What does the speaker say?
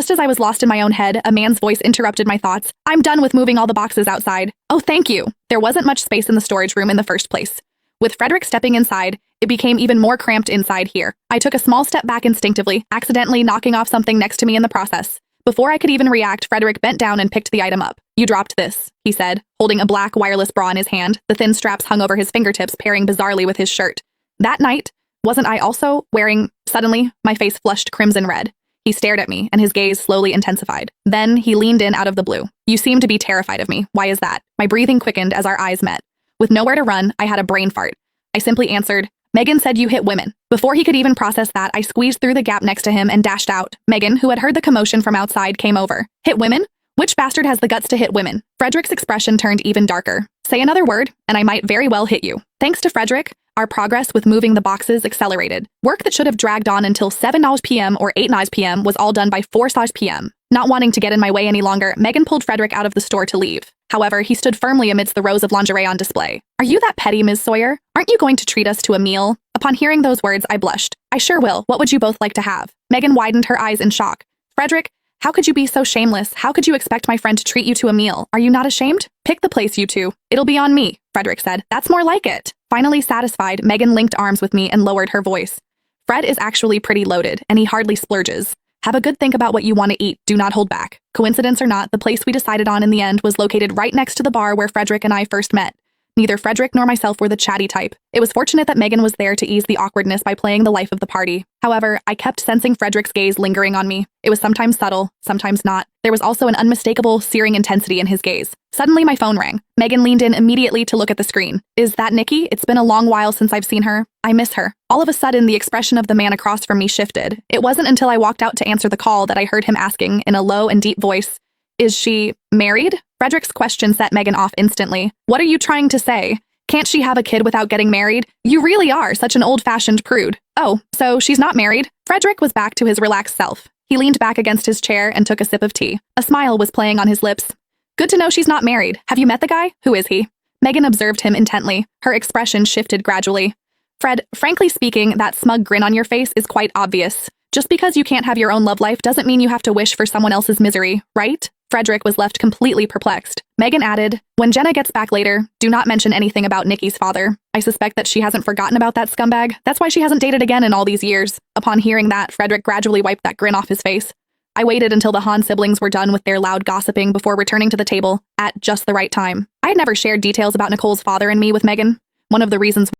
Just as I was lost in my own head, a man's voice interrupted my thoughts. I'm done with moving all the boxes outside. Oh, thank you. There wasn't much space in the storage room in the first place. With Frederick stepping inside, it became even more cramped inside here. I took a small step back instinctively, accidentally knocking off something next to me in the process. Before I could even react, Frederick bent down and picked the item up. You dropped this, he said, holding a black wireless bra in his hand. The thin straps hung over his fingertips, pairing bizarrely with his shirt. That night, wasn't I also wearing... Suddenly, my face flushed crimson red. He stared at me, and his gaze slowly intensified. Then, he leaned in out of the blue. You seem to be terrified of me. Why is that? My breathing quickened as our eyes met. With nowhere to run, I had a brain fart. I simply answered, Megan said you hit women. Before he could even process that, I squeezed through the gap next to him and dashed out. Megan, who had heard the commotion from outside, came over. Hit women? Which bastard has the guts to hit women? Frederick's expression turned even darker. Say another word, and I might very well hit you. Thanks to Frederick, our progress with moving the boxes accelerated. Work that should have dragged on until 7 p.m. or 8 p.m. was all done by 4 p.m. Not wanting to get in my way any longer, Megan pulled Frederick out of the store to leave. However, he stood firmly amidst the rows of lingerie on display. Are you that petty, Ms. Sawyer? Aren't you going to treat us to a meal? Upon hearing those words, I blushed. I sure will. What would you both like to have? Megan widened her eyes in shock. Frederick, how could you be so shameless? How could you expect my friend to treat you to a meal? Are you not ashamed? Pick the place, you two. It'll be on me, Frederick said. That's more like it. Finally satisfied, Megan linked arms with me and lowered her voice. Fred is actually pretty loaded, and he hardly splurges. Have a good think about what you want to eat. Do not hold back. Coincidence or not, the place we decided on in the end was located right next to the bar where Frederick and I first met. Neither Frederick nor myself were the chatty type. It was fortunate that Megan was there to ease the awkwardness by playing the life of the party. However, I kept sensing Frederick's gaze lingering on me. It was sometimes subtle, sometimes not. There was also an unmistakable, searing intensity in his gaze. Suddenly, my phone rang. Megan leaned in immediately to look at the screen. Is that Nikki? It's been a long while since I've seen her. I miss her. All of a sudden, the expression of the man across from me shifted. It wasn't until I walked out to answer the call that I heard him asking, in a low and deep voice, is she married? Frederick's question set Megan off instantly. What are you trying to say? Can't she have a kid without getting married? You really are such an old-fashioned prude. Oh, so she's not married? Frederick was back to his relaxed self. He leaned back against his chair and took a sip of tea. A smile was playing on his lips. Good to know she's not married. Have you met the guy? Who is he? Megan observed him intently. Her expression shifted gradually. Fred, frankly speaking, that smug grin on your face is quite obvious. Just because you can't have your own love life doesn't mean you have to wish for someone else's misery, right? Frederick was left completely perplexed. Megan added, when Jenna gets back later, do not mention anything about Nikki's father. I suspect that she hasn't forgotten about that scumbag. That's why she hasn't dated again in all these years. Upon hearing that, Frederick gradually wiped that grin off his face. I waited until the Hahn siblings were done with their loud gossiping before returning to the table at just the right time. I had never shared details about Nicole's father and me with Megan. One of the reasons